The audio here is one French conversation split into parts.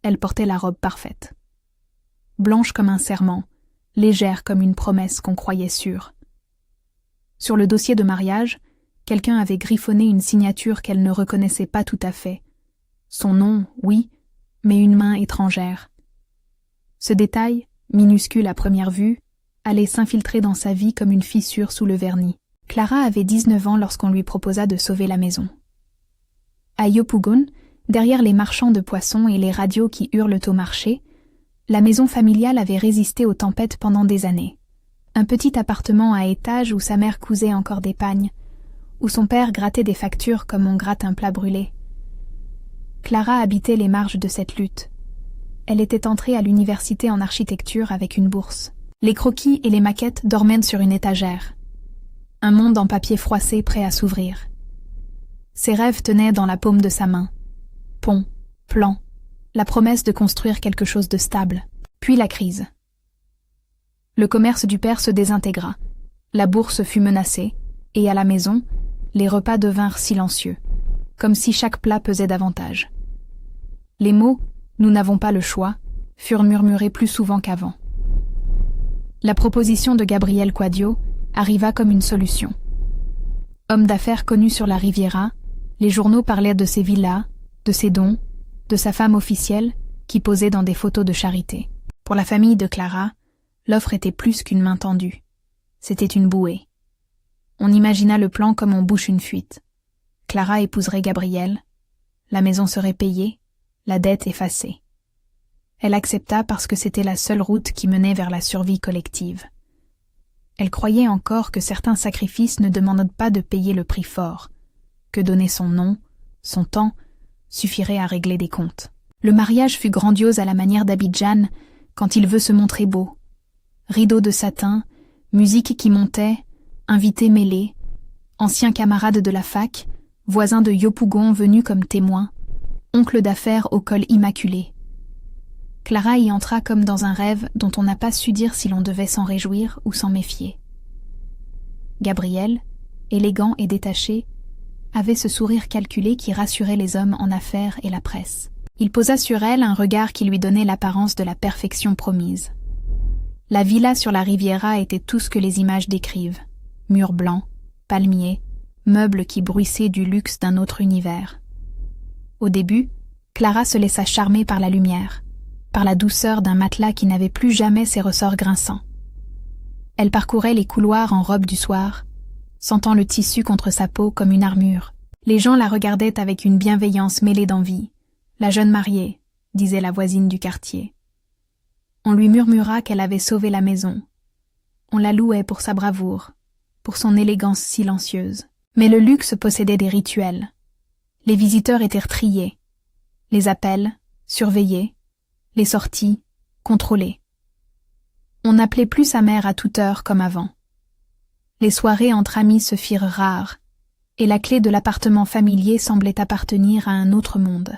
Elle portait la robe parfaite. Blanche comme un serment, légère comme une promesse qu'on croyait sûre. Sur le dossier de mariage, quelqu'un avait griffonné une signature qu'elle ne reconnaissait pas tout à fait. Son nom, oui, mais une main étrangère. Ce détail, minuscule à première vue, allait s'infiltrer dans sa vie comme une fissure sous le vernis. Clara avait 19 ans lorsqu'on lui proposa de sauver la maison. À Yopougon, derrière les marchands de poissons et les radios qui hurlent au marché, la maison familiale avait résisté aux tempêtes pendant des années. Un petit appartement à étage où sa mère cousait encore des pagnes, où son père grattait des factures comme on gratte un plat brûlé. Clara habitait les marges de cette lutte. Elle était entrée à l'université en architecture avec une bourse. Les croquis et les maquettes dormaient sur une étagère. Un monde en papier froissé prêt à s'ouvrir. Ses rêves tenaient dans la paume de sa main. Pont, plan, la promesse de construire quelque chose de stable. Puis la crise. Le commerce du père se désintégra. La bourse fut menacée, et à la maison, les repas devinrent silencieux, comme si chaque plat pesait davantage. Les mots « nous n'avons pas le choix » furent murmurés plus souvent qu'avant. La proposition de Gabriel Quadio arriva comme une solution. Homme d'affaires connu sur la Riviera, les journaux parlaient de ses villas, de ses dons, de sa femme officielle qui posait dans des photos de charité. Pour la famille de Clara, l'offre était plus qu'une main tendue. C'était une bouée. On imagina le plan comme on bouche une fuite. Clara épouserait Gabriel, la maison serait payée, la dette effacée. Elle accepta parce que c'était la seule route qui menait vers la survie collective. Elle croyait encore que certains sacrifices ne demandent pas de payer le prix fort, que donner son nom, son temps, suffirait à régler des comptes. Le mariage fut grandiose à la manière d'Abidjan quand il veut se montrer beau. Rideaux de satin, musique qui montait, invités mêlés, anciens camarades de la fac, voisins de Yopougon venus comme témoins, oncle d'affaires au col immaculé. Clara y entra comme dans un rêve dont on n'a pas su dire si l'on devait s'en réjouir ou s'en méfier. Gabriel, élégant et détaché, avait ce sourire calculé qui rassurait les hommes en affaires et la presse. Il posa sur elle un regard qui lui donnait l'apparence de la perfection promise. La villa sur la Riviera était tout ce que les images décrivent. Murs blancs, palmiers, meubles qui bruissaient du luxe d'un autre univers. Au début, Clara se laissa charmer par la lumière, par la douceur d'un matelas qui n'avait plus jamais ses ressorts grinçants. Elle parcourait les couloirs en robe du soir, sentant le tissu contre sa peau comme une armure. Les gens la regardaient avec une bienveillance mêlée d'envie. « La jeune mariée », disait la voisine du quartier. On lui murmura qu'elle avait sauvé la maison. On la louait pour sa bravoure, pour son élégance silencieuse. Mais le luxe possédait des rituels. Les visiteurs étaient triés. Les appels, surveillés. Les sorties, contrôlées. On n'appelait plus sa mère à toute heure comme avant. Les soirées entre amis se firent rares, et la clé de l'appartement familier semblait appartenir à un autre monde.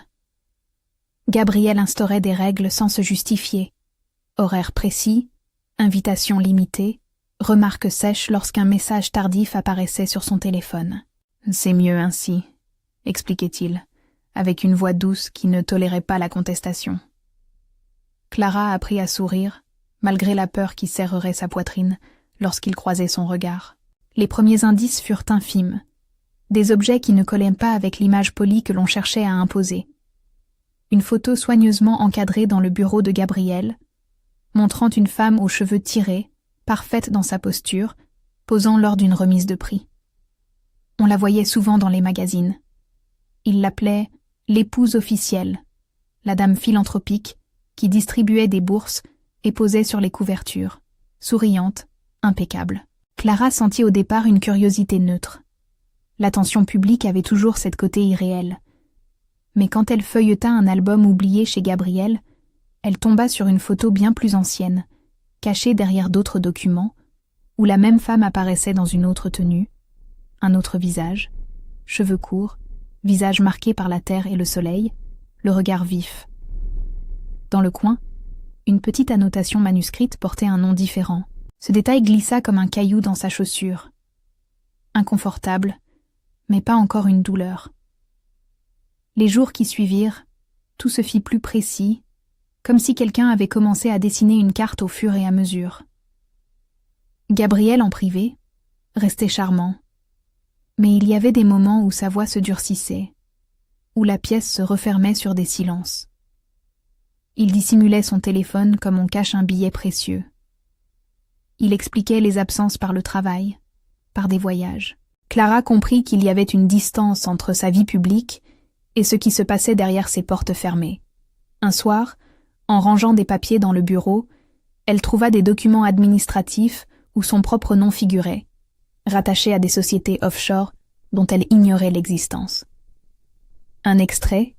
Gabriel instaurait des règles sans se justifier. Horaires précis, invitations limitées, remarques sèches lorsqu'un message tardif apparaissait sur son téléphone. « C'est mieux ainsi », expliquait-il, avec une voix douce qui ne tolérait pas la contestation. Clara apprit à sourire, malgré la peur qui serrerait sa poitrine lorsqu'il croisait son regard. Les premiers indices furent infimes, des objets qui ne collaient pas avec l'image polie que l'on cherchait à imposer. Une photo soigneusement encadrée dans le bureau de Gabriel, montrant une femme aux cheveux tirés, parfaite dans sa posture, posant lors d'une remise de prix. On la voyait souvent dans les magazines. Il l'appelait « l'épouse officielle », la dame philanthropique qui distribuait des bourses et posait sur les couvertures, souriante, impeccable. Clara sentit au départ une curiosité neutre. L'attention publique avait toujours cette côté irréel. Mais quand elle feuilleta un album oublié chez Gabriel, elle tomba sur une photo bien plus ancienne, cachée derrière d'autres documents, où la même femme apparaissait dans une autre tenue, un autre visage, cheveux courts, visage marqué par la terre et le soleil, le regard vif. Dans le coin, une petite annotation manuscrite portait un nom différent. Ce détail glissa comme un caillou dans sa chaussure. Inconfortable, mais pas encore une douleur. Les jours qui suivirent, tout se fit plus précis, comme si quelqu'un avait commencé à dessiner une carte au fur et à mesure. Gabriel en privé restait charmant, mais il y avait des moments où sa voix se durcissait, où la pièce se refermait sur des silences. Il dissimulait son téléphone comme on cache un billet précieux. Il expliquait les absences par le travail, par des voyages. Clara comprit qu'il y avait une distance entre sa vie publique et ce qui se passait derrière ses portes fermées. Un soir, en rangeant des papiers dans le bureau, elle trouva des documents administratifs où son propre nom figurait, rattaché à des sociétés offshore dont elle ignorait l'existence. Un extrait,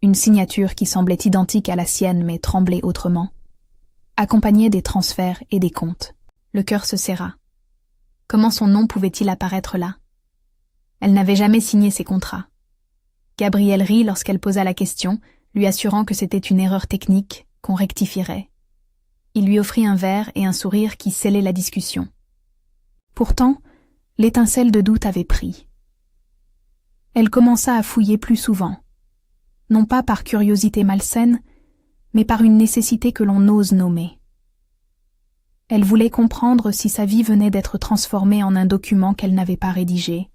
une signature qui semblait identique à la sienne mais tremblait autrement, accompagnait des transferts et des comptes. Le cœur se serra. Comment son nom pouvait-il apparaître là? Elle n'avait jamais signé ces contrats. Gabriel rit lorsqu'elle posa la question, lui assurant que c'était une erreur technique, qu'on rectifierait. Il lui offrit un verre et un sourire qui scellaient la discussion. Pourtant, l'étincelle de doute avait pris. Elle commença à fouiller plus souvent, non pas par curiosité malsaine, mais par une nécessité que l'on ose nommer. Elle voulait comprendre si sa vie venait d'être transformée en un document qu'elle n'avait pas rédigé.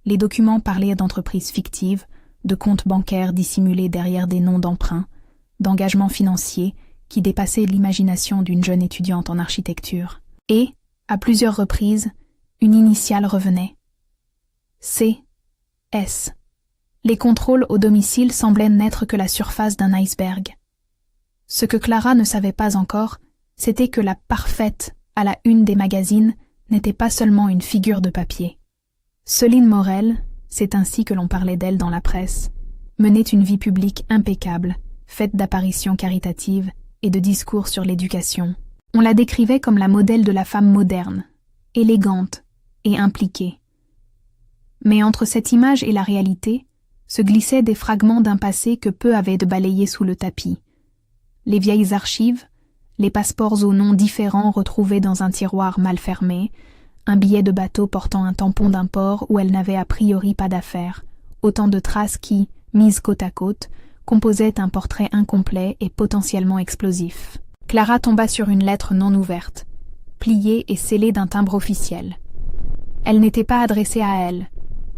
Les documents parlaient d'entreprises fictives, de comptes bancaires dissimulés derrière des noms d'emprunts, d'engagements financiers qui dépassaient l'imagination d'une jeune étudiante en architecture. Et, à plusieurs reprises, une initiale revenait. C.S. Les contrôles au domicile semblaient n'être que la surface d'un iceberg. Ce que Clara ne savait pas encore, c'était que la parfaite à la une des magazines n'était pas seulement une figure de papier. Céline Morel, c'est ainsi que l'on parlait d'elle dans la presse, menait une vie publique impeccable, faite d'apparitions caritatives et de discours sur l'éducation. On la décrivait comme la modèle de la femme moderne, élégante et impliquée. Mais entre cette image et la réalité, se glissaient des fragments d'un passé que peu avaient de balayer sous le tapis. Les vieilles archives, les passeports aux noms différents retrouvés dans un tiroir mal fermé, un billet de bateau portant un tampon d'un port où elle n'avait a priori pas d'affaires, autant de traces qui, mises côte à côte, composaient un portrait incomplet et potentiellement explosif. Clara tomba sur une lettre non ouverte, pliée et scellée d'un timbre officiel. Elle n'était pas adressée à elle,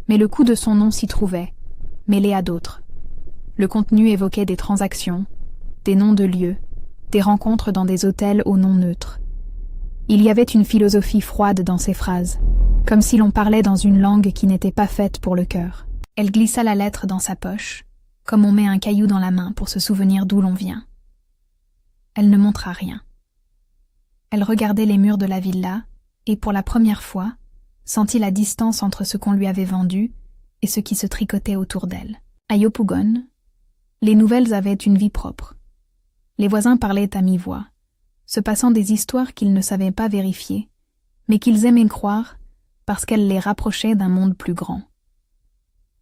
mais le coup de son nom s'y trouvait, mêlé à d'autres. Le contenu évoquait des transactions, des noms de lieux, des rencontres dans des hôtels aux noms neutres. Il y avait une philosophie froide dans ces phrases, comme si l'on parlait dans une langue qui n'était pas faite pour le cœur. Elle glissa la lettre dans sa poche, comme on met un caillou dans la main pour se souvenir d'où l'on vient. Elle ne montra rien. Elle regardait les murs de la villa et, pour la première fois, sentit la distance entre ce qu'on lui avait vendu et ce qui se tricotait autour d'elle. À Yopougon, les nouvelles avaient une vie propre. Les voisins parlaient à mi-voix, se passant des histoires qu'ils ne savaient pas vérifier, mais qu'ils aimaient croire parce qu'elles les rapprochaient d'un monde plus grand.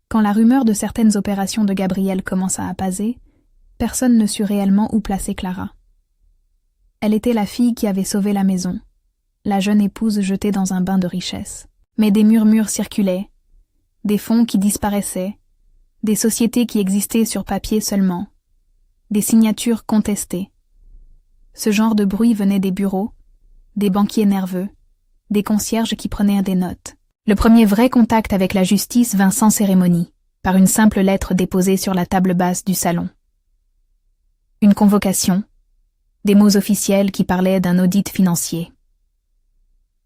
Quand la rumeur de certaines opérations de Gabriel commença à peser, personne ne sut réellement où placer Clara. Elle était la fille qui avait sauvé la maison, la jeune épouse jetée dans un bain de richesse. Mais des murmures circulaient, des fonds qui disparaissaient, des sociétés qui existaient sur papier seulement, des signatures contestées. Ce genre de bruit venait des bureaux, des banquiers nerveux, des concierges qui prenaient des notes. Le premier vrai contact avec la justice vint sans cérémonie, par une simple lettre déposée sur la table basse du salon. Une convocation, des mots officiels qui parlaient d'un audit financier.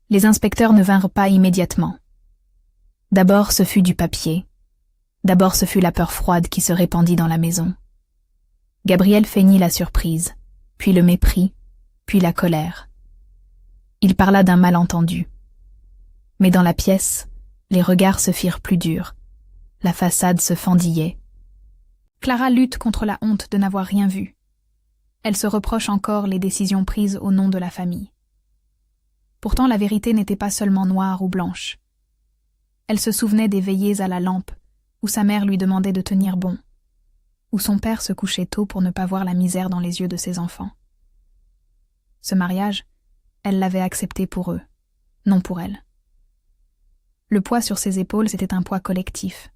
Les inspecteurs ne vinrent pas immédiatement. D'abord ce fut du papier, d'abord ce fut la peur froide qui se répandit dans la maison. Gabriel feignit la surprise, puis le mépris, puis la colère. Il parla d'un malentendu. Mais dans la pièce, les regards se firent plus durs, la façade se fendillait. Clara lutte contre la honte de n'avoir rien vu. Elle se reproche encore les décisions prises au nom de la famille. Pourtant la vérité n'était pas seulement noire ou blanche. Elle se souvenait des veillées à la lampe, où sa mère lui demandait de tenir bon, où son père se couchait tôt pour ne pas voir la misère dans les yeux de ses enfants. Ce mariage, elle l'avait accepté pour eux, non pour elle. Le poids sur ses épaules, c'était un poids collectif.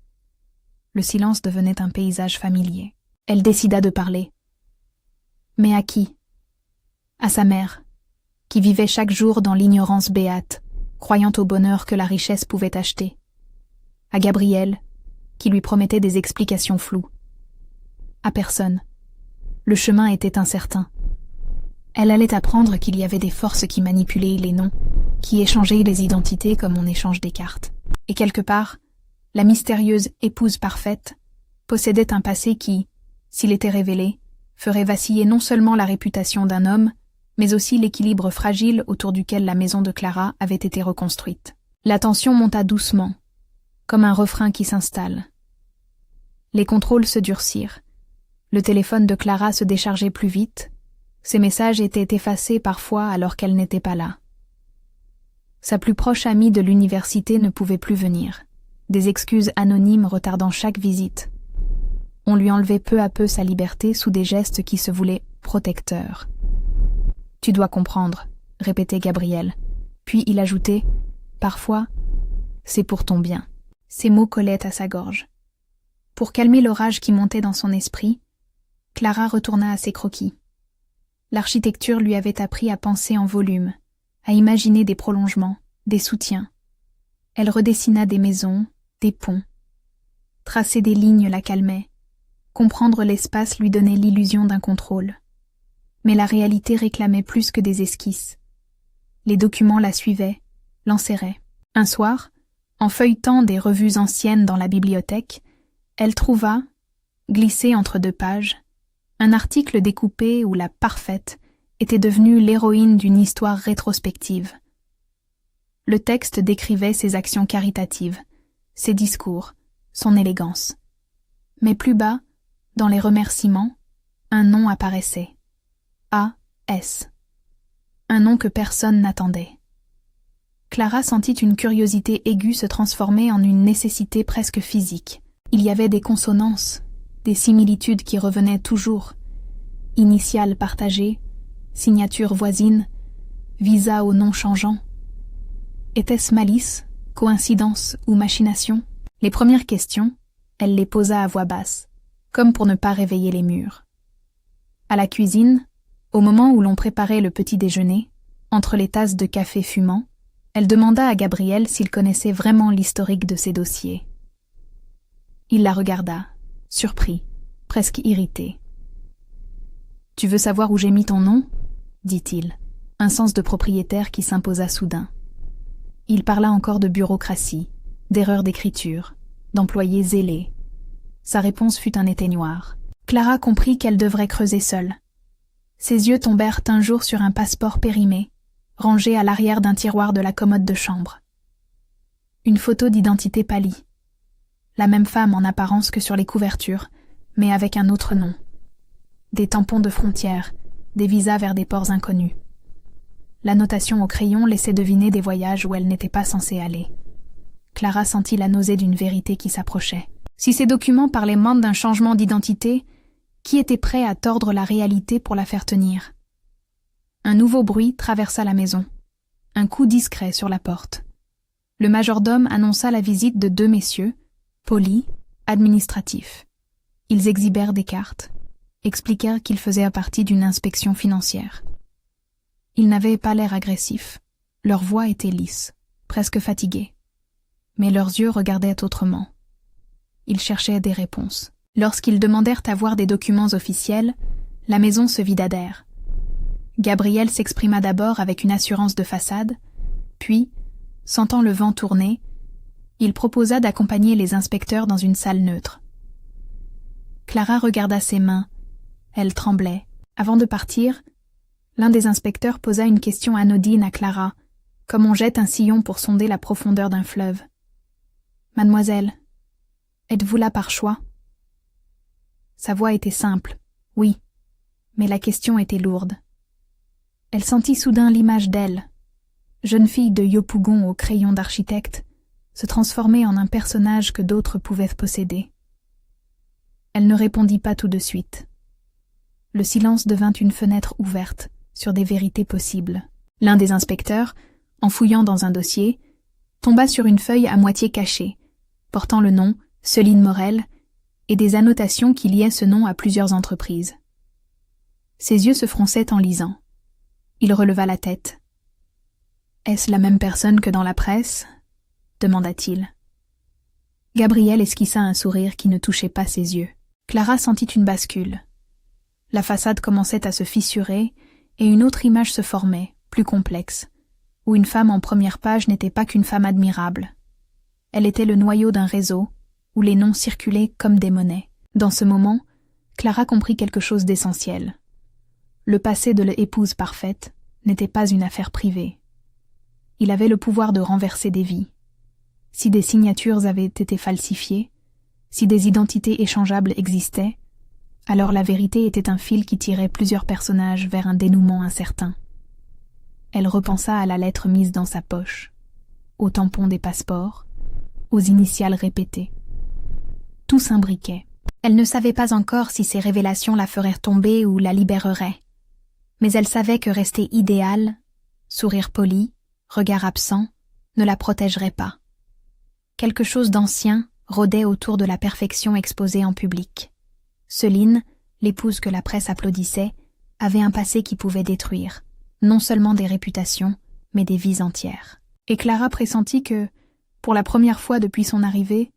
Le silence devenait un paysage familier. Elle décida de parler. Mais à qui? À sa mère, qui vivait chaque jour dans l'ignorance béate, croyant au bonheur que la richesse pouvait acheter. À Gabriel, qui lui promettait des explications floues. À personne. Le chemin était incertain. Elle allait apprendre qu'il y avait des forces qui manipulaient les noms, qui échangeaient les identités comme on échange des cartes. Et quelque part, la mystérieuse épouse parfaite possédait un passé qui, s'il était révélé, ferait vaciller non seulement la réputation d'un homme, mais aussi l'équilibre fragile autour duquel la maison de Clara avait été reconstruite. La tension monta doucement, comme un refrain qui s'installe. Les contrôles se durcirent. Le téléphone de Clara se déchargeait plus vite. Ses messages étaient effacés parfois alors qu'elle n'était pas là. Sa plus proche amie de l'université ne pouvait plus venir, des excuses anonymes retardant chaque visite. On lui enlevait peu à peu sa liberté sous des gestes qui se voulaient protecteurs. « Tu dois comprendre », répétait Gabriel. Puis il ajoutait « Parfois, c'est pour ton bien ». Ces mots collaient à sa gorge. Pour calmer l'orage qui montait dans son esprit, Clara retourna à ses croquis. L'architecture lui avait appris à penser en volume, à imaginer des prolongements, des soutiens. Elle redessina des maisons, des ponts. Tracer des lignes la calmait. Comprendre l'espace lui donnait l'illusion d'un contrôle. Mais la réalité réclamait plus que des esquisses. Les documents la suivaient, l'enserraient. Un soir, en feuilletant des revues anciennes dans la bibliothèque, elle trouva, glissé entre deux pages, un article découpé où la parfaite était devenue l'héroïne d'une histoire rétrospective. Le texte décrivait ses actions caritatives, ses discours, son élégance. Mais plus bas, dans les remerciements, un nom apparaissait. A.S. Un nom que personne n'attendait. Clara sentit une curiosité aiguë se transformer en une nécessité presque physique. Il y avait des consonances, des similitudes qui revenaient toujours. Initiales partagées, signature voisine, visa au nom changeant. Était-ce malice, coïncidence ou machination? Les premières questions, elle les posa à voix basse, comme pour ne pas réveiller les murs. À la cuisine, au moment où l'on préparait le petit déjeuner, entre les tasses de café fumant, elle demanda à Gabriel s'il connaissait vraiment l'historique de ses dossiers. Il la regarda, surpris, presque irrité. « Tu veux savoir où j'ai mis ton nom ?» dit-il, un sens de propriétaire qui s'imposa soudain. Il parla encore de bureaucratie, d'erreurs d'écriture, d'employés zélés. Sa réponse fut un éteignoir. Clara comprit qu'elle devrait creuser seule. Ses yeux tombèrent un jour sur un passeport périmé, rangé à l'arrière d'un tiroir de la commode de chambre. Une photo d'identité pâlie. La même femme en apparence que sur les couvertures, mais avec un autre nom. Des tampons de frontières, des visas vers des ports inconnus. La notation au crayon laissait deviner des voyages où elle n'était pas censée aller. Clara sentit la nausée d'une vérité qui s'approchait. Si ces documents parlaient moins d'un changement d'identité, qui était prêt à tordre la réalité pour la faire tenir? Un nouveau bruit traversa la maison. Un coup discret sur la porte. Le majordome annonça la visite de deux messieurs, polis, administratifs. Ils exhibèrent des cartes, expliquèrent qu'ils faisaient partie d'une inspection financière. Ils n'avaient pas l'air agressifs. Leur voix était lisse, presque fatiguée. Mais leurs yeux regardaient autrement. Ils cherchaient des réponses. Lorsqu'ils demandèrent à voir des documents officiels, la maison se vida d'air. Gabriel s'exprima d'abord avec une assurance de façade, puis, sentant le vent tourner, il proposa d'accompagner les inspecteurs dans une salle neutre. Clara regarda ses mains. Elle tremblait. Avant de partir, l'un des inspecteurs posa une question anodine à Clara, comme on jette un sillon pour sonder la profondeur d'un fleuve. « Mademoiselle, êtes-vous là par choix ?» Sa voix était simple, oui, mais la question était lourde. Elle sentit soudain l'image d'elle, jeune fille de Yopougon au crayon d'architecte, se transformer en un personnage que d'autres pouvaient posséder. Elle ne répondit pas tout de suite. Le silence devint une fenêtre ouverte sur des vérités possibles. L'un des inspecteurs, en fouillant dans un dossier, tomba sur une feuille à moitié cachée, portant le nom « Céline Morel » et des annotations qui liaient ce nom à plusieurs entreprises. Ses yeux se fronçaient en lisant. Il releva la tête. « Est-ce la même personne que dans la presse ?» demanda-t-il. Gabriel esquissa un sourire qui ne touchait pas ses yeux. Clara sentit une bascule. La façade commençait à se fissurer et une autre image se formait, plus complexe, où une femme en première page n'était pas qu'une femme admirable. Elle était le noyau d'un réseau, où les noms circulaient comme des monnaies. Dans ce moment, Clara comprit quelque chose d'essentiel. Le passé de l'épouse parfaite n'était pas une affaire privée. Il avait le pouvoir de renverser des vies. Si des signatures avaient été falsifiées, si des identités échangeables existaient, alors la vérité était un fil qui tirait plusieurs personnages vers un dénouement incertain. Elle repensa à la lettre mise dans sa poche, au tampon des passeports, aux initiales répétées. Tout s'imbriquait. Elle ne savait pas encore si ces révélations la feraient tomber ou la libéreraient. Mais elle savait que rester idéale, sourire poli, regard absent, ne la protégerait pas. Quelque chose d'ancien rôdait autour de la perfection exposée en public. Céline, l'épouse que la presse applaudissait, avait un passé qui pouvait détruire, non seulement des réputations, mais des vies entières. Et Clara pressentit que, pour la première fois depuis son arrivée,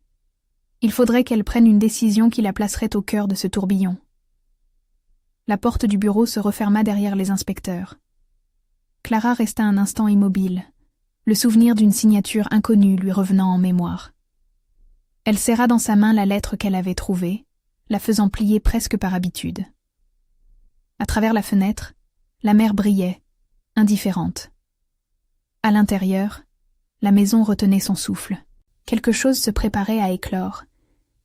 il faudrait qu'elle prenne une décision qui la placerait au cœur de ce tourbillon. La porte du bureau se referma derrière les inspecteurs. Clara resta un instant immobile, le souvenir d'une signature inconnue lui revenant en mémoire. Elle serra dans sa main la lettre qu'elle avait trouvée, la faisant plier presque par habitude. À travers la fenêtre, la mer brillait, indifférente. À l'intérieur, la maison retenait son souffle. Quelque chose se préparait à éclore,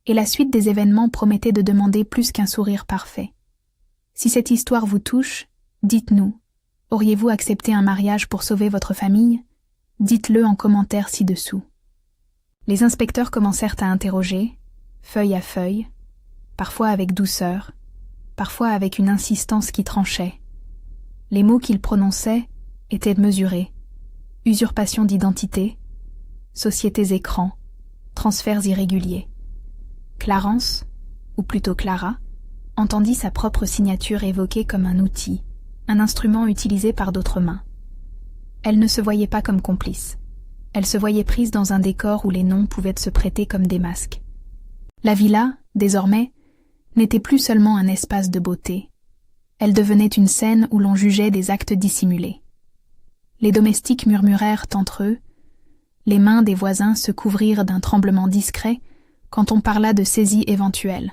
et la suite des événements promettait de demander plus qu'un sourire parfait. Si cette histoire vous touche, dites-nous. Auriez-vous accepté un mariage pour sauver votre famille? Dites-le en commentaire ci-dessous. Les inspecteurs commencèrent à interroger, feuille à feuille, parfois avec douceur, parfois avec une insistance qui tranchait. Les mots qu'ils prononçaient étaient mesurés. Usurpation d'identité, sociétés écrans, transferts irréguliers. Clarence, ou plutôt Clara, entendit sa propre signature évoquée comme un outil, un instrument utilisé par d'autres mains. Elle ne se voyait pas comme complice. Elle se voyait prise dans un décor où les noms pouvaient se prêter comme des masques. La villa, désormais, n'était plus seulement un espace de beauté. Elle devenait une scène où l'on jugeait des actes dissimulés. Les domestiques murmurèrent entre eux. Les mains des voisins se couvrirent d'un tremblement discret quand on parla de saisie éventuelle.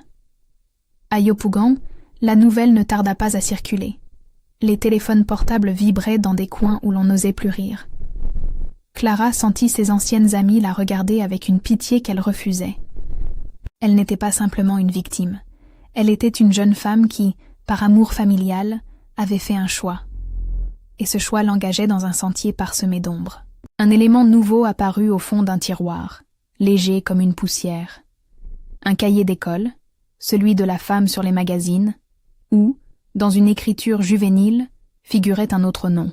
À Yopougon, la nouvelle ne tarda pas à circuler. Les téléphones portables vibraient dans des coins où l'on n'osait plus rire. Clara sentit ses anciennes amies la regarder avec une pitié qu'elle refusait. Elle n'était pas simplement une victime. Elle était une jeune femme qui, par amour familial, avait fait un choix. Et ce choix l'engageait dans un sentier parsemé d'ombre. Un élément nouveau apparut au fond d'un tiroir, léger comme une poussière. Un cahier d'école, celui de la femme sur les magazines, où, dans une écriture juvénile, figurait un autre nom.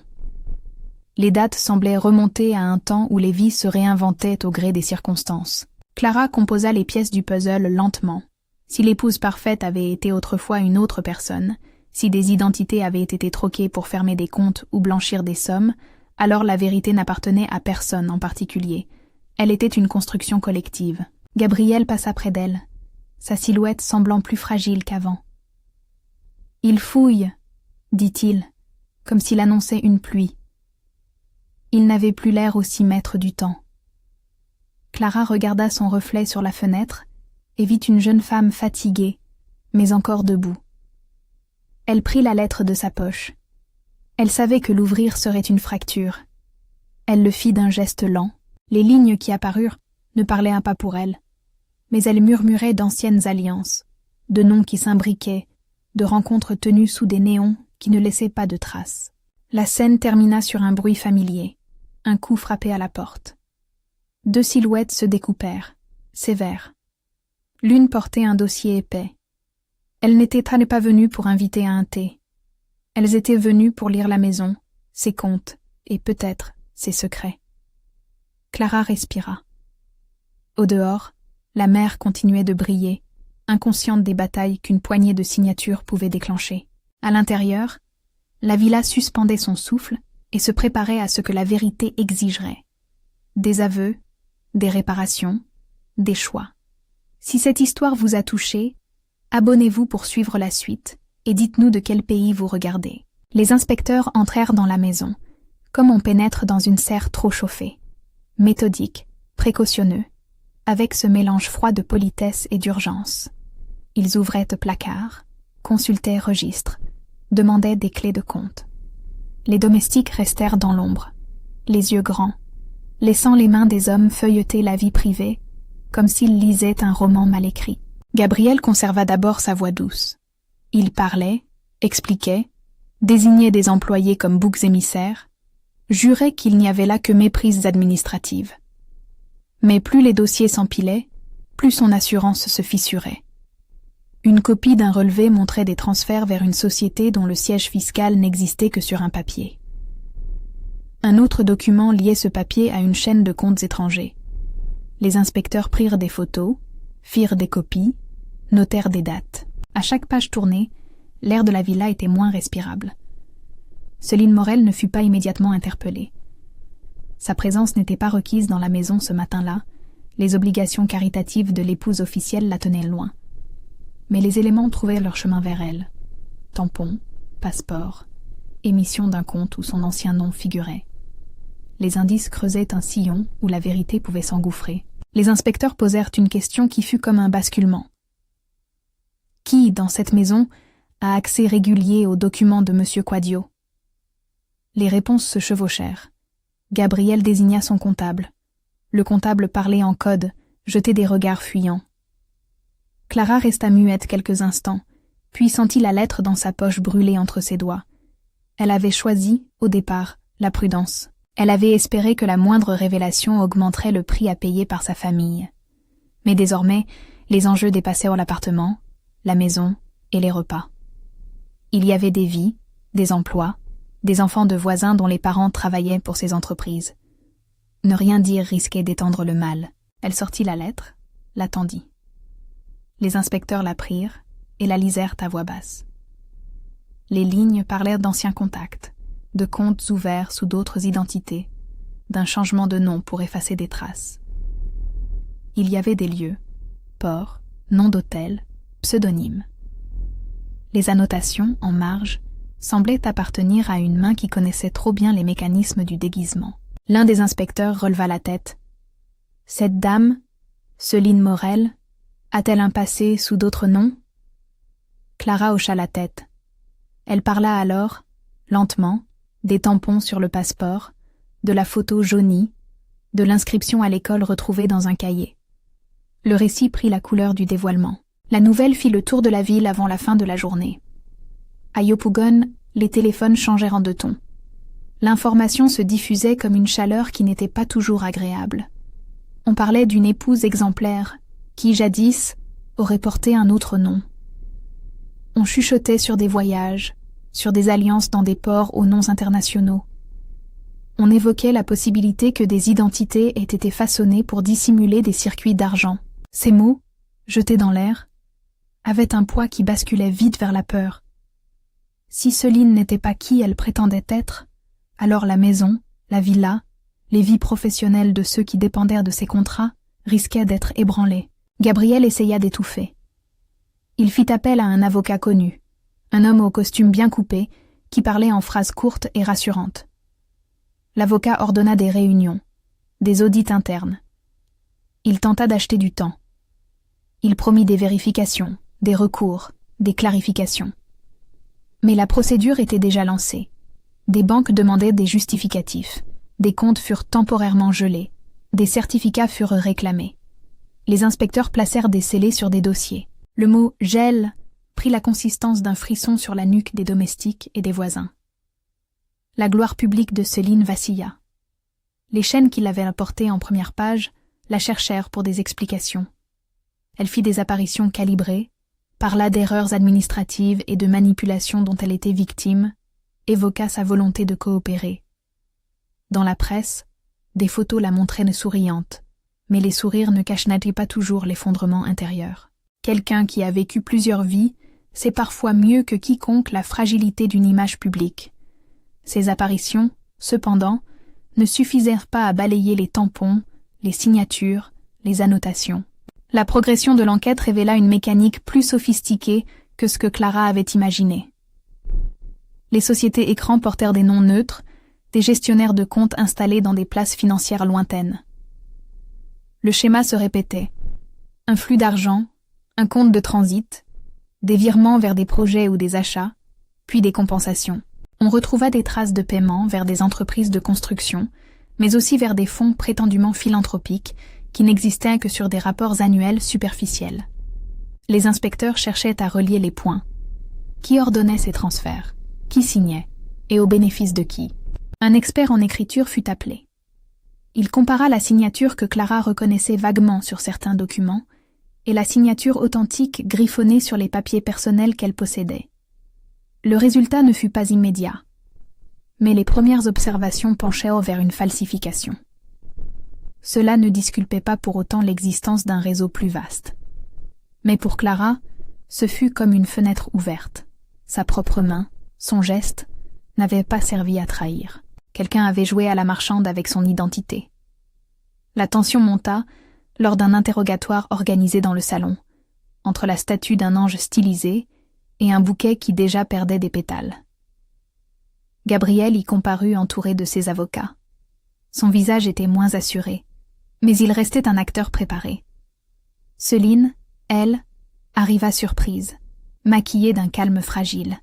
Les dates semblaient remonter à un temps où les vies se réinventaient au gré des circonstances. Clara composa les pièces du puzzle lentement. Si l'épouse parfaite avait été autrefois une autre personne, si des identités avaient été troquées pour fermer des comptes ou blanchir des sommes, alors la vérité n'appartenait à personne en particulier. Elle était une construction collective. Gabriel passa près d'elle, sa silhouette semblant plus fragile qu'avant. « Il fouille », dit-il, comme s'il annonçait une pluie. Il n'avait plus l'air aussi maître du temps. Clara regarda son reflet sur la fenêtre et vit une jeune femme fatiguée, mais encore debout. Elle prit la lettre de sa poche. Elle savait que l'ouvrir serait une fracture. Elle le fit d'un geste lent. Les lignes qui apparurent ne parlaient pas pour elle, mais elles murmuraient d'anciennes alliances, de noms qui s'imbriquaient, de rencontres tenues sous des néons qui ne laissaient pas de traces. La scène termina sur un bruit familier, un coup frappé à la porte. Deux silhouettes se découpèrent, sévères. L'une portait un dossier épais. Elles n'étaient pas venues pour inviter à un thé. Elles étaient venues pour lire la maison, ses comptes et peut-être ses secrets. Clara respira. Au dehors, la mer continuait de briller, inconsciente des batailles qu'une poignée de signatures pouvait déclencher. À l'intérieur, la villa suspendait son souffle et se préparait à ce que la vérité exigerait. Des aveux, des réparations, des choix. Si cette histoire vous a touché, abonnez-vous pour suivre la suite et dites-nous de quel pays vous regardez. Les inspecteurs entrèrent dans la maison, comme on pénètre dans une serre trop chauffée. Méthodiques, précautionneux, avec ce mélange froid de politesse et d'urgence. Ils ouvraient placard, consultaient registres, demandaient des clés de compte. Les domestiques restèrent dans l'ombre, les yeux grands, laissant les mains des hommes feuilleter la vie privée, comme s'ils lisaient un roman mal écrit. Gabriel conserva d'abord sa voix douce. Il parlait, expliquait, désignait des employés comme boucs émissaires, jurait qu'il n'y avait là que méprises administratives. Mais plus les dossiers s'empilaient, plus son assurance se fissurait. Une copie d'un relevé montrait des transferts vers une société dont le siège fiscal n'existait que sur un papier. Un autre document liait ce papier à une chaîne de comptes étrangers. Les inspecteurs prirent des photos, firent des copies, notèrent des dates. À chaque page tournée, l'air de la villa était moins respirable. Céline Morel ne fut pas immédiatement interpellée. Sa présence n'était pas requise dans la maison ce matin-là, les obligations caritatives de l'épouse officielle la tenaient loin. Mais les éléments trouvaient leur chemin vers elle. Tampon, passeport, émission d'un compte où son ancien nom figurait. Les indices creusaient un sillon où la vérité pouvait s'engouffrer. Les inspecteurs posèrent une question qui fut comme un basculement. Qui, dans cette maison, a accès régulier aux documents de M. Quadio? Les réponses se chevauchèrent. Gabriel désigna son comptable. Le comptable parlait en code, jetait des regards fuyants. Clara resta muette quelques instants, puis sentit la lettre dans sa poche brûler entre ses doigts. Elle avait choisi, au départ, la prudence. Elle avait espéré que la moindre révélation augmenterait le prix à payer par sa famille. Mais désormais, les enjeux dépassaient l'appartement, la maison et les repas. Il y avait des vies, des emplois, des enfants de voisins dont les parents travaillaient pour ces entreprises. Ne rien dire risquait d'étendre le mal. Elle sortit la lettre, la tendit. Les inspecteurs la prirent et la lisèrent à voix basse. Les lignes parlèrent d'anciens contacts, de comptes ouverts sous d'autres identités, d'un changement de nom pour effacer des traces. Il y avait des lieux, ports, noms d'hôtels, pseudonymes. Les annotations, en marge, semblaient appartenir à une main qui connaissait trop bien les mécanismes du déguisement. L'un des inspecteurs releva la tête. « Cette dame, Céline Morel, a-t-elle un passé sous d'autres noms ?» Clara hocha la tête. Elle parla alors, lentement, des tampons sur le passeport, de la photo jaunie, de l'inscription à l'école retrouvée dans un cahier. Le récit prit la couleur du dévoilement. La nouvelle fit le tour de la ville avant la fin de la journée. À Yopougon, les téléphones changèrent en deux tons. L'information se diffusait comme une chaleur qui n'était pas toujours agréable. On parlait d'une épouse exemplaire, qui, jadis, aurait porté un autre nom. On chuchotait sur des voyages, sur des alliances dans des ports aux noms internationaux. On évoquait la possibilité que des identités aient été façonnées pour dissimuler des circuits d'argent. Ces mots, jetés dans l'air, avaient un poids qui basculait vite vers la peur. Si Céline n'était pas qui elle prétendait être, alors la maison, la villa, les vies professionnelles de ceux qui dépendèrent de ces contrats risquaient d'être ébranlées. Gabriel essaya d'étouffer. Il fit appel à un avocat connu, un homme au costume bien coupé, qui parlait en phrases courtes et rassurantes. L'avocat ordonna des réunions, des audits internes. Il tenta d'acheter du temps. Il promit des vérifications, des recours, des clarifications. Mais la procédure était déjà lancée. Des banques demandaient des justificatifs, des comptes furent temporairement gelés, des certificats furent réclamés. Les inspecteurs placèrent des scellés sur des dossiers. Le mot « gel » prit la consistance d'un frisson sur la nuque des domestiques et des voisins. La gloire publique de Céline vacilla. Les chaînes qui l'avaient apportée en première page la cherchèrent pour des explications. Elle fit des apparitions calibrées, parla d'erreurs administratives et de manipulations dont elle était victime, évoqua sa volonté de coopérer. Dans la presse, des photos la montraient souriante, mais les sourires ne cachenaient pas toujours l'effondrement intérieur. Quelqu'un qui a vécu plusieurs vies c'est parfois mieux que quiconque la fragilité d'une image publique. Ces apparitions, cependant, ne suffisèrent pas à balayer les tampons, les signatures, les annotations. La progression de l'enquête révéla une mécanique plus sophistiquée que ce que Clara avait imaginé. Les sociétés écrans portèrent des noms neutres, des gestionnaires de comptes installés dans des places financières lointaines. Le schéma se répétait. Un flux d'argent, un compte de transit, des virements vers des projets ou des achats, puis des compensations. On retrouva des traces de paiement vers des entreprises de construction, mais aussi vers des fonds prétendument philanthropiques qui n'existaient que sur des rapports annuels superficiels. Les inspecteurs cherchaient à relier les points. Qui ordonnait ces transferts? Qui signait? Et au bénéfice de qui? Un expert en écriture fut appelé. Il compara la signature que Clara reconnaissait vaguement sur certains documents et la signature authentique griffonnée sur les papiers personnels qu'elle possédait. Le résultat ne fut pas immédiat, mais les premières observations penchèrent vers une falsification. Cela ne disculpait pas pour autant l'existence d'un réseau plus vaste. Mais pour Clara, ce fut comme une fenêtre ouverte. Sa propre main, son geste, n'avaient pas servi à trahir. Quelqu'un avait joué à la marchande avec son identité. La tension monta lors d'un interrogatoire organisé dans le salon, entre la statue d'un ange stylisé et un bouquet qui déjà perdait des pétales. Gabriel y comparut entouré de ses avocats. Son visage était moins assuré, mais il restait un acteur préparé. Céline, elle, arriva surprise, maquillée d'un calme fragile.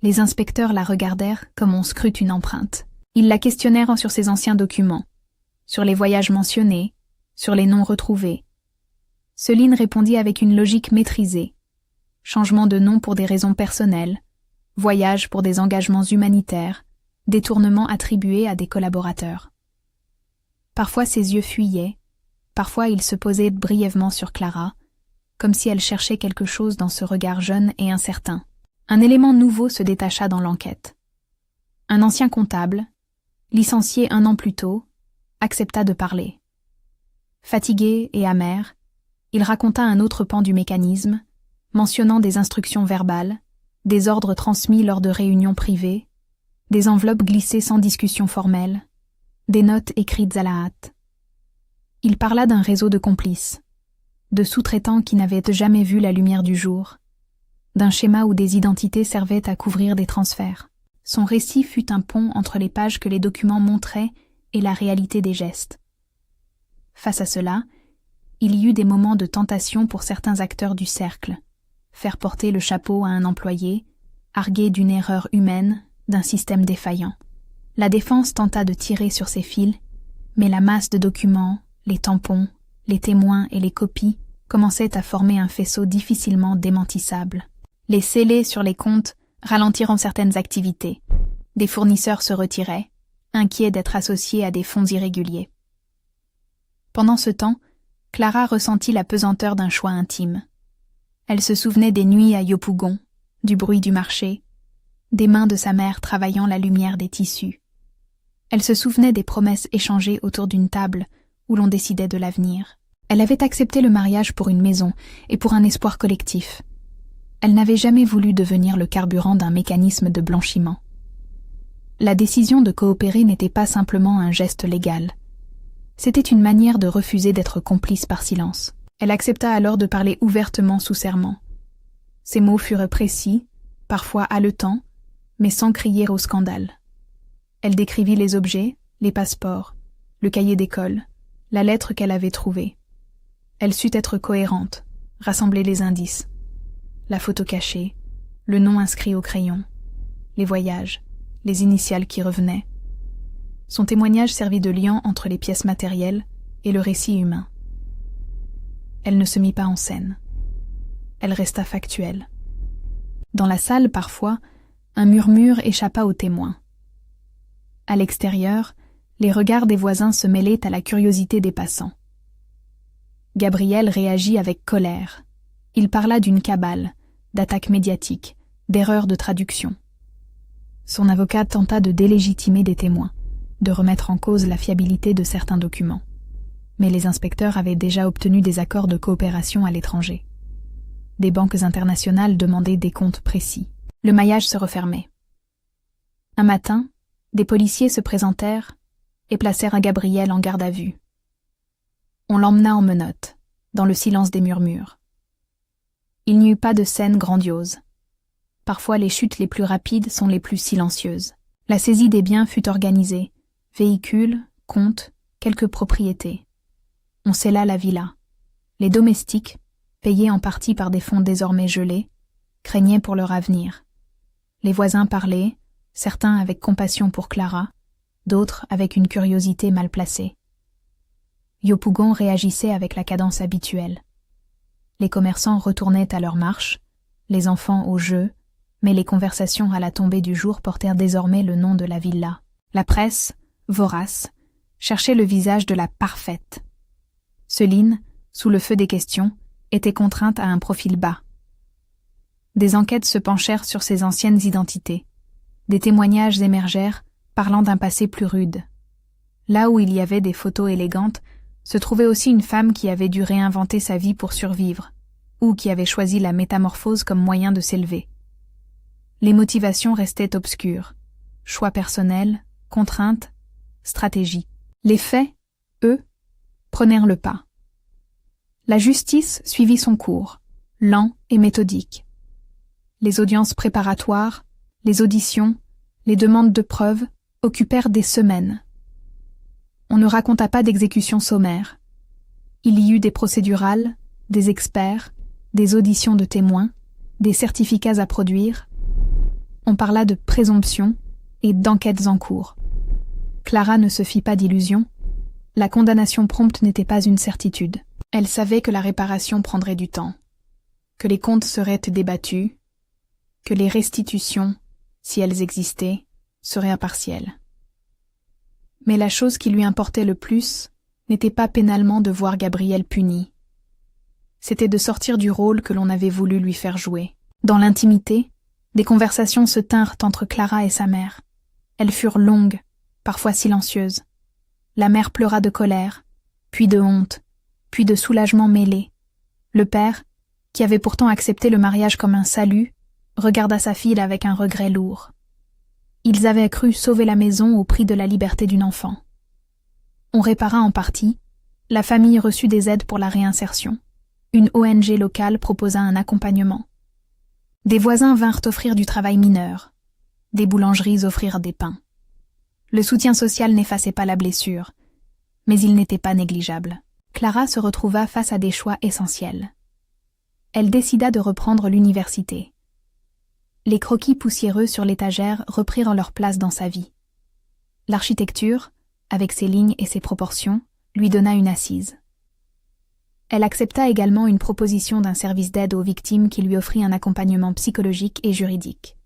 Les inspecteurs la regardèrent comme on scrute une empreinte. Ils la questionnèrent sur ses anciens documents, sur les voyages mentionnés, sur les noms retrouvés. Céline répondit avec une logique maîtrisée. Changement de nom pour des raisons personnelles, voyage pour des engagements humanitaires, détournement attribué à des collaborateurs. Parfois ses yeux fuyaient, parfois ils se posaient brièvement sur Clara, comme si elle cherchait quelque chose dans ce regard jeune et incertain. Un élément nouveau se détacha dans l'enquête. Un ancien comptable, licencié 1 an plus tôt, accepta de parler. Fatigué et amer, il raconta un autre pan du mécanisme, mentionnant des instructions verbales, des ordres transmis lors de réunions privées, des enveloppes glissées sans discussion formelle, des notes écrites à la hâte. Il parla d'un réseau de complices, de sous-traitants qui n'avaient jamais vu la lumière du jour, d'un schéma où des identités servaient à couvrir des transferts. Son récit fut un pont entre les pages que les documents montraient et la réalité des gestes. Face à cela, il y eut des moments de tentation pour certains acteurs du cercle, faire porter le chapeau à un employé, arguer d'une erreur humaine, d'un système défaillant. La défense tenta de tirer sur ses fils, mais la masse de documents, les tampons, les témoins et les copies commençaient à former un faisceau difficilement démentissable. Les scellés sur les comptes ralentiront certaines activités. Des fournisseurs se retiraient, inquiets d'être associés à des fonds irréguliers. Pendant ce temps, Clara ressentit la pesanteur d'un choix intime. Elle se souvenait des nuits à Yopougon, du bruit du marché, des mains de sa mère travaillant la lumière des tissus. Elle se souvenait des promesses échangées autour d'une table où l'on décidait de l'avenir. Elle avait accepté le mariage pour une maison et pour un espoir collectif. Elle n'avait jamais voulu devenir le carburant d'un mécanisme de blanchiment. La décision de coopérer n'était pas simplement un geste légal. C'était une manière de refuser d'être complice par silence. Elle accepta alors de parler ouvertement sous serment. Ses mots furent précis, parfois haletants, mais sans crier au scandale. Elle décrivit les objets, les passeports, le cahier d'école, la lettre qu'elle avait trouvée. Elle sut être cohérente, rassembler les indices. La photo cachée, le nom inscrit au crayon, les voyages, les initiales qui revenaient. Son témoignage servit de lien entre les pièces matérielles et le récit humain. Elle ne se mit pas en scène. Elle resta factuelle. Dans la salle, parfois, un murmure échappa aux témoins. À l'extérieur, les regards des voisins se mêlaient à la curiosité des passants. Gabriel réagit avec colère. Il parla d'une cabale, d'attaques médiatiques, d'erreurs de traduction. Son avocat tenta de délégitimer des témoins, de remettre en cause la fiabilité de certains documents. Mais les inspecteurs avaient déjà obtenu des accords de coopération à l'étranger. Des banques internationales demandaient des comptes précis. Le maillage se refermait. Un matin, des policiers se présentèrent et placèrent Gabriel en garde à vue. On l'emmena en menottes, dans le silence des murmures. Il n'y eut pas de scène grandiose. Parfois les chutes les plus rapides sont les plus silencieuses. La saisie des biens fut organisée. Véhicules, comptes, quelques propriétés. On scella la villa. Les domestiques, payés en partie par des fonds désormais gelés, craignaient pour leur avenir. Les voisins parlaient, certains avec compassion pour Clara, d'autres avec une curiosité mal placée. Yopougon réagissait avec la cadence habituelle. Les commerçants retournaient à leur marche, les enfants au jeu, mais les conversations à la tombée du jour portèrent désormais le nom de la villa. La presse, vorace, cherchait le visage de la parfaite. Céline, sous le feu des questions, était contrainte à un profil bas. Des enquêtes se penchèrent sur ses anciennes identités. Des témoignages émergèrent, parlant d'un passé plus rude. Là où il y avait des photos élégantes, se trouvait aussi une femme qui avait dû réinventer sa vie pour survivre, ou qui avait choisi la métamorphose comme moyen de s'élever. Les motivations restaient obscures. Choix personnels, contraintes, stratégie. Les faits, eux, prenèrent le pas. La justice suivit son cours, lent et méthodique. Les audiences préparatoires, les auditions, les demandes de preuves occupèrent des semaines. On ne raconta pas d'exécution sommaire. Il y eut des procédurales, des experts, des auditions de témoins, des certificats à produire. On parla de présomption et d'enquêtes en cours. Clara ne se fit pas d'illusions. La condamnation prompte n'était pas une certitude. Elle savait que la réparation prendrait du temps, que les comptes seraient débattus, que les restitutions, si elles existaient, seraient impartielles. Mais la chose qui lui importait le plus n'était pas pénalement de voir Gabriel puni. C'était de sortir du rôle que l'on avait voulu lui faire jouer. Dans l'intimité, des conversations se tinrent entre Clara et sa mère. Elles furent longues, parfois silencieuses. La mère pleura de colère, puis de honte, puis de soulagement mêlé. Le père, qui avait pourtant accepté le mariage comme un salut, regarda sa fille avec un regret lourd. Ils avaient cru sauver la maison au prix de la liberté d'une enfant. On répara en partie, la famille reçut des aides pour la réinsertion. Une ONG locale proposa un accompagnement. Des voisins vinrent offrir du travail mineur. Des boulangeries offrirent des pains. Le soutien social n'effaçait pas la blessure, mais il n'était pas négligeable. Clara se retrouva face à des choix essentiels. Elle décida de reprendre l'université. Les croquis poussiéreux sur l'étagère reprirent leur place dans sa vie. L'architecture, avec ses lignes et ses proportions, lui donna une assise. Elle accepta également une proposition d'un service d'aide aux victimes qui lui offrit un accompagnement psychologique et juridique.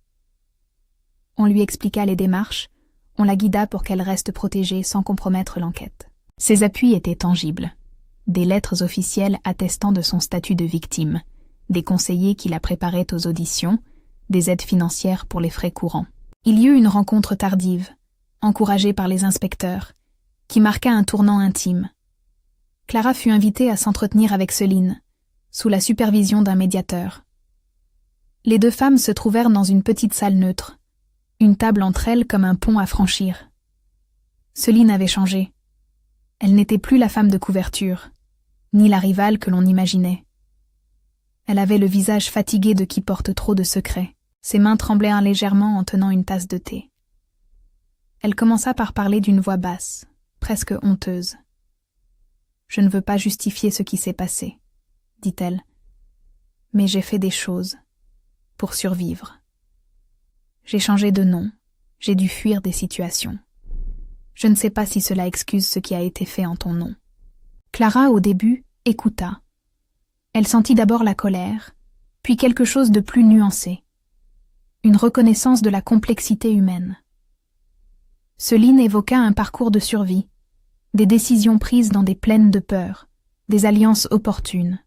On lui expliqua les démarches, on la guida pour qu'elle reste protégée sans compromettre l'enquête. Ses appuis étaient tangibles. Des lettres officielles attestant de son statut de victime, des conseillers qui la préparaient aux auditions, des aides financières pour les frais courants. Il y eut une rencontre tardive, encouragée par les inspecteurs, qui marqua un tournant intime. Clara fut invitée à s'entretenir avec Céline, sous la supervision d'un médiateur. Les deux femmes se trouvèrent dans une petite salle neutre, une table entre elles comme un pont à franchir. Céline avait changé. Elle n'était plus la femme de couverture, ni la rivale que l'on imaginait. Elle avait le visage fatigué de qui porte trop de secrets. Ses mains tremblèrent légèrement en tenant une tasse de thé. Elle commença par parler d'une voix basse, presque honteuse. « Je ne veux pas justifier ce qui s'est passé, » dit-elle. « Mais j'ai fait des choses pour survivre. J'ai changé de nom, j'ai dû fuir des situations. Je ne sais pas si cela excuse ce qui a été fait en ton nom. » Clara, au début, écouta. Elle sentit d'abord la colère, puis quelque chose de plus nuancé. Une reconnaissance de la complexité humaine. Céline évoqua un parcours de survie, des décisions prises dans des plaines de peur, des alliances opportunes.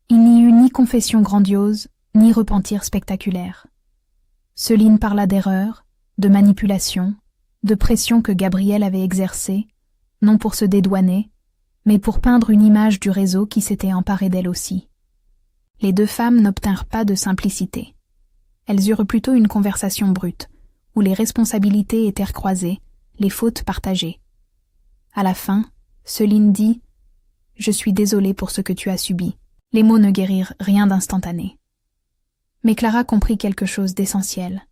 Il n'y eut ni confession grandiose, ni repentir spectaculaire. Céline parla d'erreurs, de manipulation, de pression que Gabriel avait exercée, non pour se dédouaner, mais pour peindre une image du réseau qui s'était emparé d'elle aussi. Les deux femmes n'obtinrent pas de simplicité. Elles eurent plutôt une conversation brute, où les responsabilités étaient recroisées, les fautes partagées. À la fin, Céline dit « Je suis désolée pour ce que tu as subi ». Les mots ne guérirent rien d'instantané. Mais Clara comprit quelque chose d'essentiel.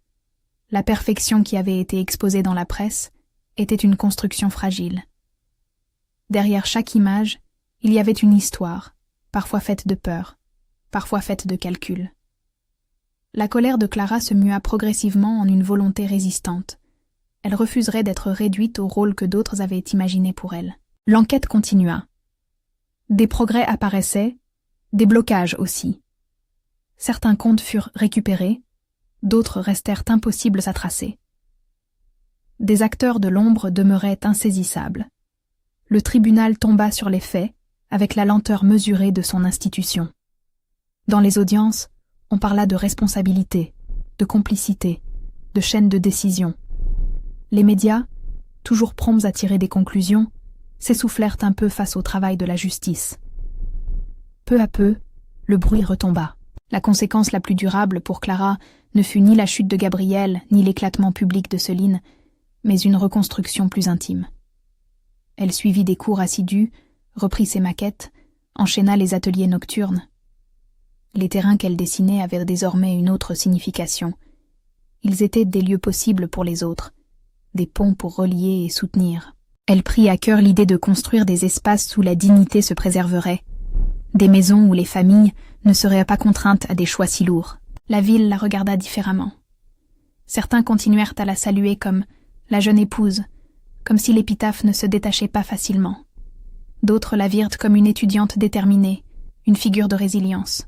La perfection qui avait été exposée dans la presse était une construction fragile. Derrière chaque image, il y avait une histoire, parfois faite de peur, parfois faite de calcul. La colère de Clara se mua progressivement en une volonté résistante. Elle refuserait d'être réduite au rôle que d'autres avaient imaginé pour elle. L'enquête continua. Des progrès apparaissaient, des blocages aussi. Certains comptes furent récupérés, d'autres restèrent impossibles à tracer. Des acteurs de l'ombre demeuraient insaisissables. Le tribunal tomba sur les faits avec la lenteur mesurée de son institution. Dans les audiences, on parla de responsabilité, de complicité, de chaîne de décision. Les médias, toujours prompts à tirer des conclusions, s'essoufflèrent un peu face au travail de la justice. Peu à peu, le bruit retomba. La conséquence la plus durable pour Clara ne fut ni la chute de Gabriel, ni l'éclatement public de Céline, mais une reconstruction plus intime. Elle suivit des cours assidus, reprit ses maquettes, enchaîna les ateliers nocturnes. Les terrains qu'elle dessinait avaient désormais une autre signification. Ils étaient des lieux possibles pour les autres, des ponts pour relier et soutenir. Elle prit à cœur l'idée de construire des espaces où la dignité se préserverait, des maisons où les familles ne seraient pas contraintes à des choix si lourds. La ville la regarda différemment. Certains continuèrent à la saluer comme la jeune épouse, comme si l'épitaphe ne se détachait pas facilement. D'autres la virent comme une étudiante déterminée, une figure de résilience.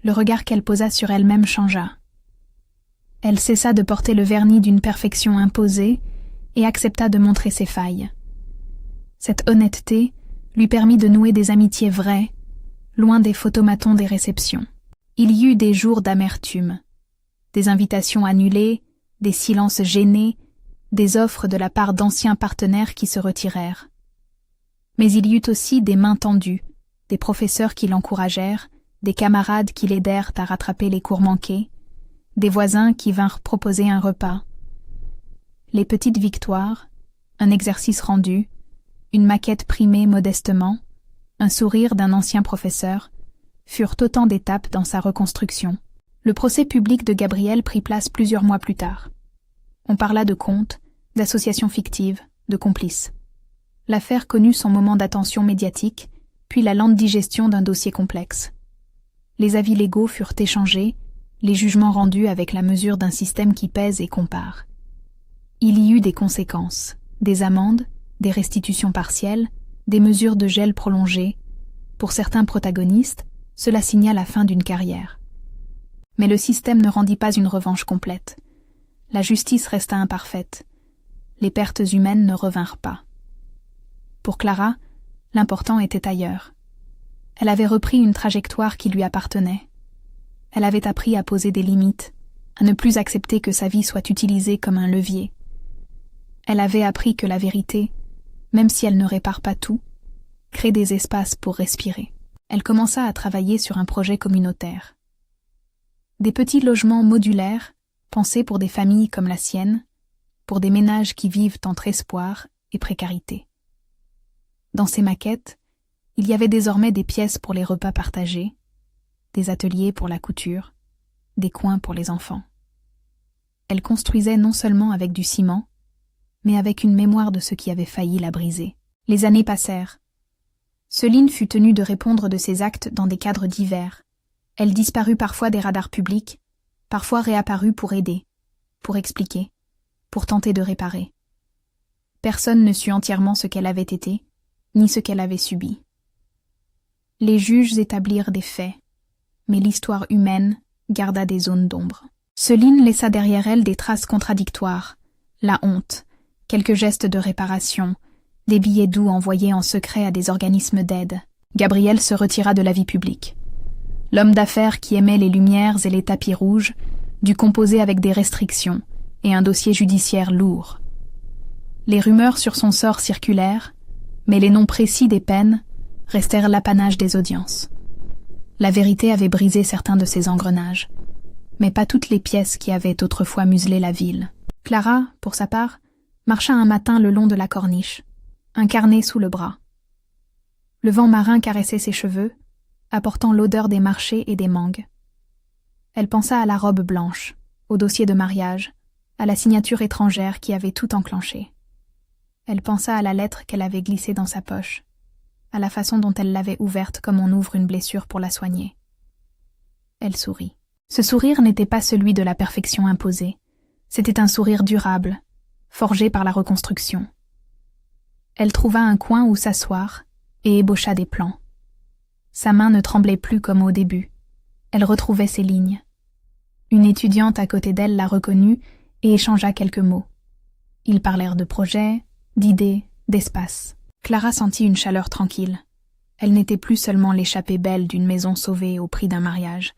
Le regard qu'elle posa sur elle-même changea. Elle cessa de porter le vernis d'une perfection imposée et accepta de montrer ses failles. Cette honnêteté lui permit de nouer des amitiés vraies, loin des photomatons des réceptions. Il y eut des jours d'amertume, des invitations annulées, des silences gênés, des offres de la part d'anciens partenaires qui se retirèrent. Mais il y eut aussi des mains tendues, des professeurs qui l'encouragèrent, des camarades qui l'aidèrent à rattraper les cours manqués, des voisins qui vinrent proposer un repas. Les petites victoires, un exercice rendu, une maquette primée modestement, un sourire d'un ancien professeur, furent autant d'étapes dans sa reconstruction. Le procès public de Gabriel prit place plusieurs mois plus tard. On parla de comptes, d'associations fictives, de complices. L'affaire connut son moment d'attention médiatique, puis la lente digestion d'un dossier complexe. Les avis légaux furent échangés, les jugements rendus avec la mesure d'un système qui pèse et compare. Il y eut des conséquences, des amendes, des restitutions partielles, des mesures de gel prolongées. Pour certains protagonistes, cela signa la fin d'une carrière. Mais le système ne rendit pas une revanche complète. La justice resta imparfaite. Les pertes humaines ne revinrent pas. Pour Clara, l'important était ailleurs. Elle avait repris une trajectoire qui lui appartenait. Elle avait appris à poser des limites, à ne plus accepter que sa vie soit utilisée comme un levier. Elle avait appris que la vérité, même si elle ne répare pas tout, crée des espaces pour respirer. Elle commença à travailler sur un projet communautaire. Des petits logements modulaires, pensés pour des familles comme la sienne, pour des ménages qui vivent entre espoir et précarité. Dans ces maquettes, il y avait désormais des pièces pour les repas partagés, des ateliers pour la couture, des coins pour les enfants. Elle construisait non seulement avec du ciment, mais avec une mémoire de ce qui avait failli la briser. Les années passèrent. Céline fut tenue de répondre de ses actes dans des cadres divers. Elle disparut parfois des radars publics, parfois réapparut pour aider, pour expliquer, pour tenter de réparer. Personne ne sut entièrement ce qu'elle avait été, ni ce qu'elle avait subi. Les juges établirent des faits, mais l'histoire humaine garda des zones d'ombre. Céline laissa derrière elle des traces contradictoires, la honte, quelques gestes de réparation, des billets doux envoyés en secret à des organismes d'aide. Gabriel se retira de la vie publique. L'homme d'affaires qui aimait les lumières et les tapis rouges dut composer avec des restrictions et un dossier judiciaire lourd. Les rumeurs sur son sort circulèrent, mais les noms précis des peines restèrent l'apanage des audiences. La vérité avait brisé certains de ses engrenages, mais pas toutes les pièces qui avaient autrefois muselé la ville. Clara, pour sa part, marcha un matin le long de la corniche, un carnet sous le bras. Le vent marin caressait ses cheveux, apportant l'odeur des marchés et des mangues. Elle pensa à la robe blanche, au dossier de mariage, à la signature étrangère qui avait tout enclenché. Elle pensa à la lettre qu'elle avait glissée dans sa poche, à la façon dont elle l'avait ouverte comme on ouvre une blessure pour la soigner. Elle sourit. Ce sourire n'était pas celui de la perfection imposée. C'était un sourire durable, forgé par la reconstruction. Elle trouva un coin où s'asseoir et ébaucha des plans. Sa main ne tremblait plus comme au début. Elle retrouvait ses lignes. Une étudiante à côté d'elle la reconnut et échangea quelques mots. Ils parlèrent de projets, d'idées, d'espace. Clara sentit une chaleur tranquille. Elle n'était plus seulement l'échappée belle d'une maison sauvée au prix d'un mariage.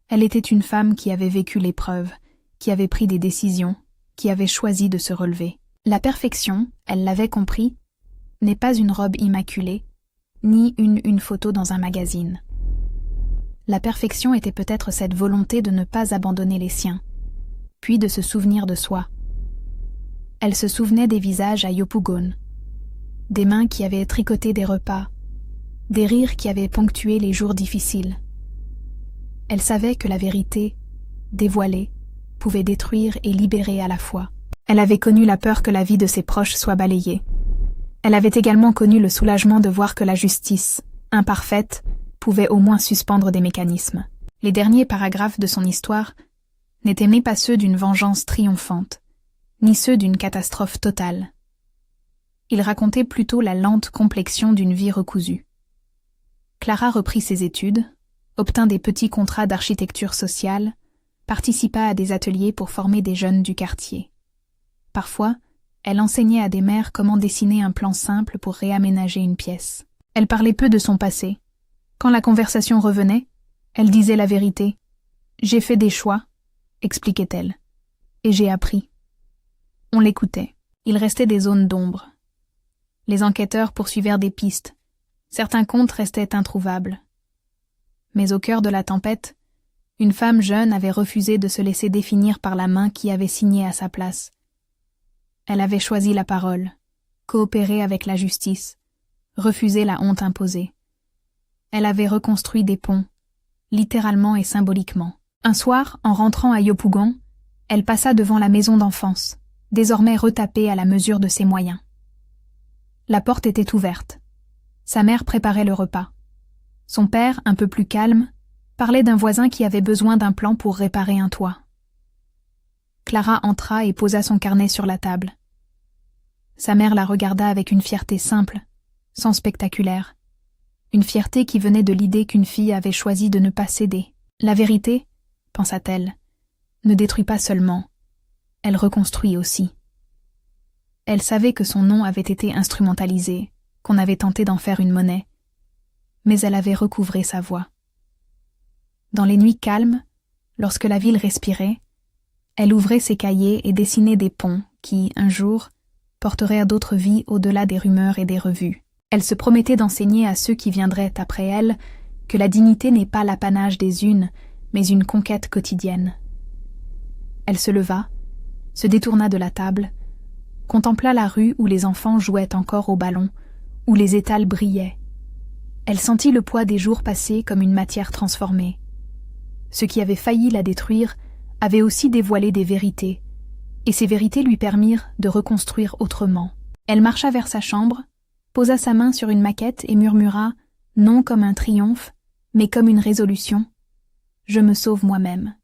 Elle était une femme qui avait vécu l'épreuve, qui avait pris des décisions, qui avait choisi de se relever. La perfection, elle l'avait compris, n'est pas une robe immaculée, ni une photo dans un magazine. La perfection était peut-être cette volonté de ne pas abandonner les siens, puis de se souvenir de soi. Elle se souvenait des visages à Yopougon, des mains qui avaient tricoté des repas, des rires qui avaient ponctué les jours difficiles. Elle savait que la vérité, dévoilée, pouvait détruire et libérer à la fois. Elle avait connu la peur que la vie de ses proches soit balayée. Elle avait également connu le soulagement de voir que la justice, imparfaite, pouvait au moins suspendre des mécanismes. Les derniers paragraphes de son histoire n'étaient ni pas ceux d'une vengeance triomphante, ni ceux d'une catastrophe totale. Ils racontaient plutôt la lente complexion d'une vie recousue. Clara reprit ses études, obtint des petits contrats d'architecture sociale, participa à des ateliers pour former des jeunes du quartier. Parfois, elle enseignait à des mères comment dessiner un plan simple pour réaménager une pièce. Elle parlait peu de son passé. Quand la conversation revenait, elle disait la vérité. « J'ai fait des choix », expliquait-elle, « et j'ai appris. » On l'écoutait. Il restait des zones d'ombre. Les enquêteurs poursuivirent des pistes. Certains comptes restaient introuvables. Mais au cœur de la tempête, une femme jeune avait refusé de se laisser définir par la main qui avait signé à sa place. Elle avait choisi la parole, coopéré avec la justice, refusé la honte imposée. Elle avait reconstruit des ponts, littéralement et symboliquement. Un soir, en rentrant à Yopougon, elle passa devant la maison d'enfance, désormais retapée à la mesure de ses moyens. La porte était ouverte. Sa mère préparait le repas. Son père, un peu plus calme, parlait d'un voisin qui avait besoin d'un plan pour réparer un toit. Clara entra et posa son carnet sur la table. Sa mère la regarda avec une fierté simple, sans spectaculaire. Une fierté qui venait de l'idée qu'une fille avait choisi de ne pas céder. La vérité, pensa-t-elle, ne détruit pas seulement, elle reconstruit aussi. Elle savait que son nom avait été instrumentalisé, qu'on avait tenté d'en faire une monnaie, mais elle avait recouvré sa voix. Dans les nuits calmes, lorsque la ville respirait, elle ouvrait ses cahiers et dessinait des ponts qui, un jour, porteraient d'autres vies au-delà des rumeurs et des revues. Elle se promettait d'enseigner à ceux qui viendraient après elle que la dignité n'est pas l'apanage des unes, mais une conquête quotidienne. Elle se leva, se détourna de la table, contempla la rue où les enfants jouaient encore au ballon, où les étals brillaient. Elle sentit le poids des jours passés comme une matière transformée. Ce qui avait failli la détruire avait aussi dévoilé des vérités, et ces vérités lui permirent de reconstruire autrement. Elle marcha vers sa chambre, posa sa main sur une maquette et murmura, non comme un triomphe, mais comme une résolution, « Je me sauve moi-même ».